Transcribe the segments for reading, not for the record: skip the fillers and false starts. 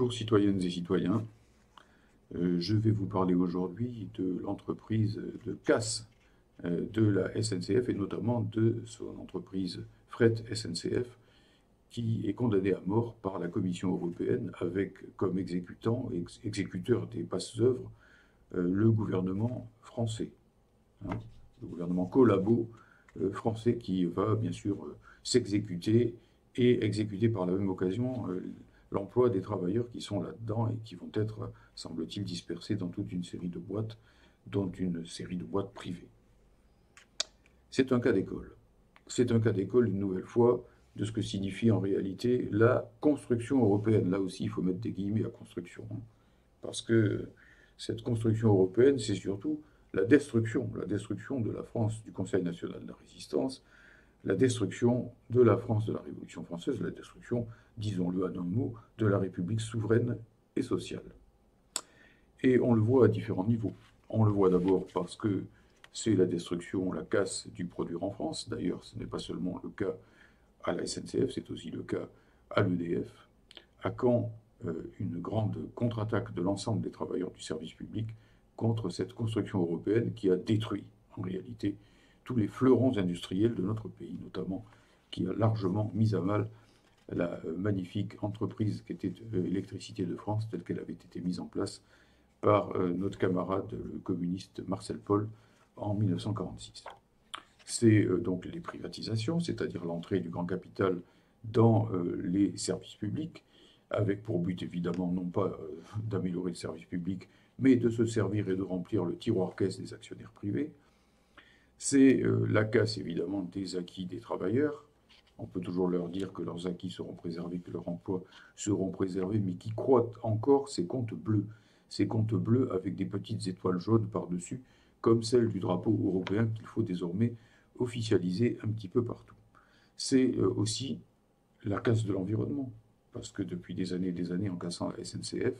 Bonjour citoyennes et citoyens, je vais vous parler aujourd'hui de l'entreprise de casse de la SNCF et notamment de son entreprise Fret SNCF qui est condamnée à mort par la Commission européenne avec comme exécuteur des basses-œuvres le gouvernement français, hein, le gouvernement collabo français qui va bien sûr s'exécuter et exécuter par la même occasion l'emploi des travailleurs qui sont là-dedans et qui vont être, semble-t-il, dispersés dans toute une série de boîtes, dont une série de boîtes privées. C'est un cas d'école. C'est un cas d'école, une nouvelle fois, de ce que signifie en réalité la construction européenne. Là aussi, il faut mettre des guillemets à construction, hein, parce que cette construction européenne, c'est surtout la destruction de la France, du Conseil national de la résistance, la destruction de la France de la Révolution française, la destruction, disons-le en un mot, de la République souveraine et sociale. Et on le voit à différents niveaux. On le voit d'abord parce que c'est la destruction, la casse du produire en France. D'ailleurs, ce n'est pas seulement le cas à la SNCF, c'est aussi le cas à l'EDF. À quand une grande contre-attaque de l'ensemble des travailleurs du service public contre cette construction européenne qui a détruit, en réalité, tous les fleurons industriels de notre pays, notamment, qui a largement mis à mal la magnifique entreprise qui était Électricité de France, telle qu'elle avait été mise en place par notre camarade, le communiste Marcel Paul, en 1946. C'est donc les privatisations, c'est-à-dire l'entrée du grand capital dans les services publics, avec pour but évidemment non pas d'améliorer le service public, mais de se servir et de remplir le tiroir-caisse des actionnaires privés. C'est la casse évidemment des acquis des travailleurs. On peut toujours leur dire que leurs acquis seront préservés, que leurs emplois seront préservés, mais qui croient encore ces comptes bleus avec des petites étoiles jaunes par-dessus, comme celle du drapeau européen qu'il faut désormais officialiser un petit peu partout. C'est aussi la casse de l'environnement, parce que depuis des années, en cassant la SNCF,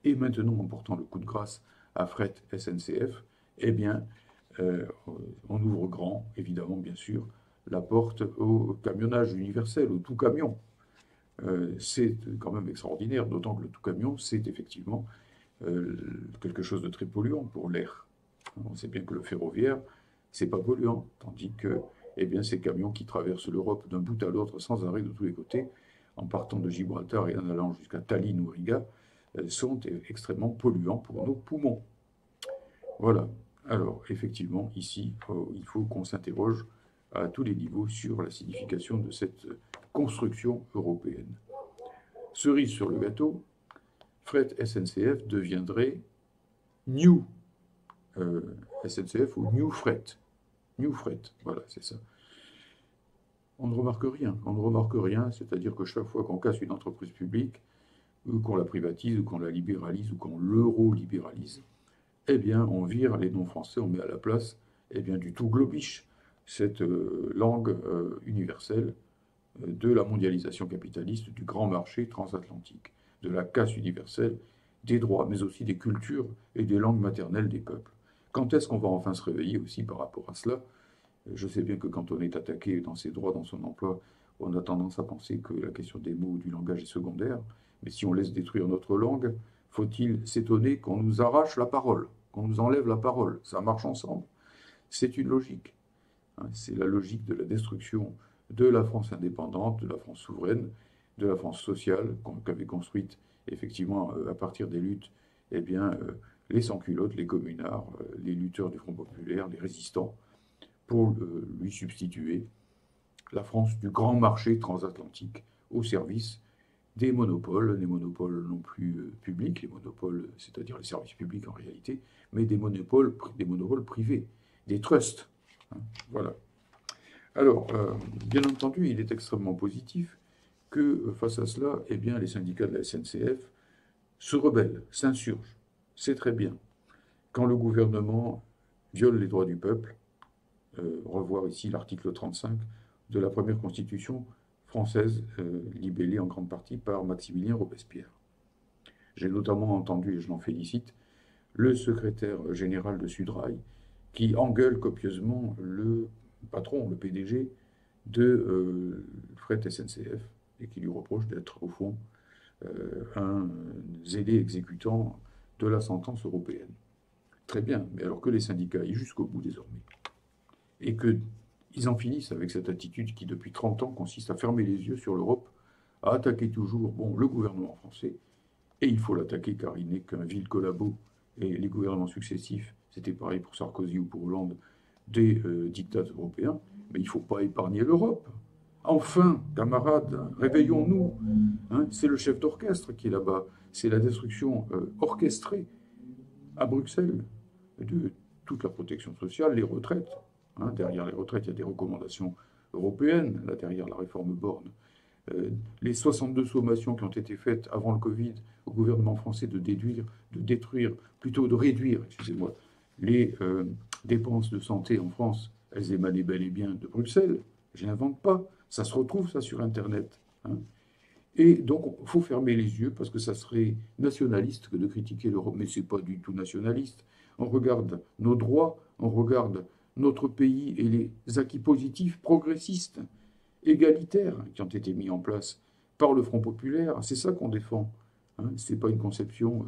et maintenant en portant le coup de grâce à Fret SNCF, eh bien, on ouvre grand, évidemment, bien sûr, la porte au camionnage universel, au tout camion. C'est quand même extraordinaire, d'autant que le tout camion, c'est effectivement quelque chose de très polluant pour l'air. On sait bien que le ferroviaire, c'est pas polluant, tandis que eh bien, ces camions qui traversent l'Europe d'un bout à l'autre sans arrêt de tous les côtés, en partant de Gibraltar et en allant jusqu'à Tallinn ou Riga, sont extrêmement polluants pour nos poumons. Voilà. Alors, effectivement, ici, il faut qu'on s'interroge à tous les niveaux sur la signification de cette construction européenne. Cerise sur le gâteau, Fret SNCF deviendrait New SNCF ou New Fret. New Fret, voilà, c'est ça. On ne remarque rien, c'est-à-dire que chaque fois qu'on casse une entreprise publique, ou qu'on la privatise, ou qu'on la libéralise, ou qu'on l'euro-libéralise, eh bien, on vire les noms français, on met à la place eh bien, du tout globish, cette langue universelle de la mondialisation capitaliste, du grand marché transatlantique, de la casse universelle des droits, mais aussi des cultures et des langues maternelles des peuples. Quand est-ce qu'on va enfin se réveiller aussi par rapport à cela? Je sais bien que quand on est attaqué dans ses droits, dans son emploi, on a tendance à penser que la question des mots ou du langage est secondaire, mais si on laisse détruire notre langue, faut-il s'étonner qu'on nous arrache la parole, qu'on nous enlève la parole? Ça marche ensemble. C'est une logique. C'est la logique de la destruction de la France indépendante, de la France souveraine, de la France sociale, qu'avait construite effectivement à partir des luttes, eh bien, les sans-culottes, les communards, les lutteurs du Front populaire, les résistants, pour lui substituer la France du grand marché transatlantique au service des monopoles non plus publics, les monopoles, c'est-à-dire les services publics en réalité, mais des monopoles privés, des trusts. Hein, voilà. Alors, bien entendu, il est extrêmement positif que face à cela, eh bien, les syndicats de la SNCF se rebellent, s'insurgent. C'est très bien. Quand le gouvernement viole les droits du peuple, revoir ici l'article 35 de la première constitution française, libellée en grande partie par Maximilien Robespierre. J'ai notamment entendu, et je l'en félicite, le secrétaire général de Sudrail, qui engueule copieusement le patron, le PDG de Fret SNCF, et qui lui reproche d'être, au fond, un zélé exécutant de la sentence européenne. Très bien, mais alors que les syndicats aillent jusqu'au bout désormais, et qu'ils en finissent avec cette attitude qui, depuis 30 ans, consiste à fermer les yeux sur l'Europe, à attaquer toujours le gouvernement français, et il faut l'attaquer car il n'est qu'un vil collabo, et les gouvernements successifs, c'était pareil pour Sarkozy ou pour Hollande, des dictats européens, mais il ne faut pas épargner l'Europe. Enfin, camarades, réveillons-nous. Hein, c'est le chef d'orchestre qui est là-bas. C'est la destruction orchestrée à Bruxelles de toute la protection sociale, les retraites. Hein, derrière les retraites, il y a des recommandations européennes. Là, derrière la réforme Borne, les 62 sommations qui ont été faites avant le Covid au gouvernement français de réduire, excusez-moi, les dépenses de santé en France, elles émanaient bel et bien de Bruxelles. Je n'invente pas. Ça se retrouve, ça, sur Internet. Hein. Et donc, il faut fermer les yeux parce que ça serait nationaliste que de critiquer l'Europe. Mais ce n'est pas du tout nationaliste. On regarde nos droits, on regarde notre pays et les acquis positifs progressistes, égalitaires, qui ont été mis en place par le Front populaire. C'est ça qu'on défend. Hein. Ce n'est pas une conception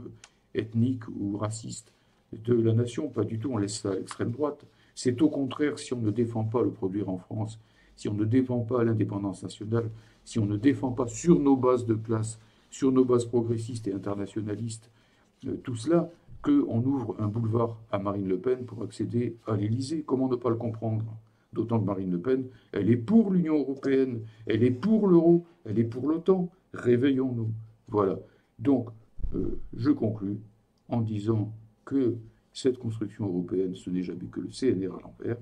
ethnique ou raciste de la nation. Pas du tout, on laisse ça à l'extrême droite. C'est au contraire, si on ne défend pas le produire en France, si on ne défend pas l'indépendance nationale, si on ne défend pas sur nos bases de classe, sur nos bases progressistes et internationalistes, tout cela, qu'on ouvre un boulevard à Marine Le Pen pour accéder à l'Élysée. Comment ne pas le comprendre? D'autant que Marine Le Pen, elle est pour l'Union européenne, elle est pour l'euro, elle est pour l'OTAN. Réveillons-nous. Voilà. Donc, je conclus en disant que cette construction européenne, ce n'est jamais que le CNR à l'envers,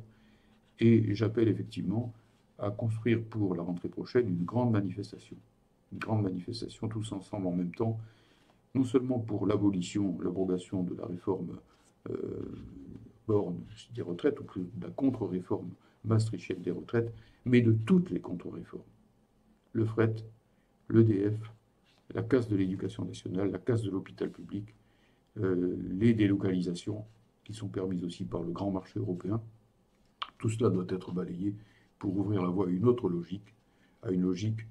et j'appelle effectivement à construire pour la rentrée prochaine une grande manifestation tous ensemble en même temps, non seulement pour l'abrogation de la réforme Borne des retraites, ou de la contre-réforme maastrichtienne des retraites, mais de toutes les contre-réformes. Le fret, l'EDF, la casse de l'éducation nationale, la casse de l'hôpital public, les délocalisations qui sont permises aussi par le grand marché européen. Tout cela doit être balayé pour ouvrir la voie à une autre logique, à une logique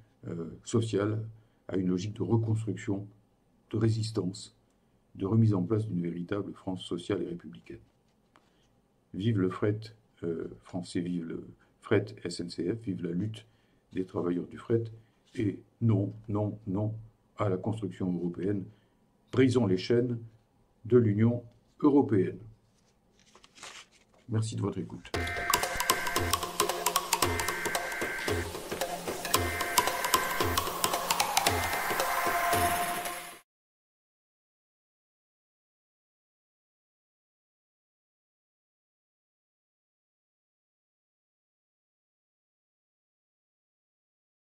sociale, à une logique de reconstruction, de résistance, de remise en place d'une véritable France sociale et républicaine. Vive le fret français, vive le fret SNCF, vive la lutte des travailleurs du fret, et non, non, non à la construction européenne. Brisons les chaînes de l'Union européenne. Merci de votre écoute.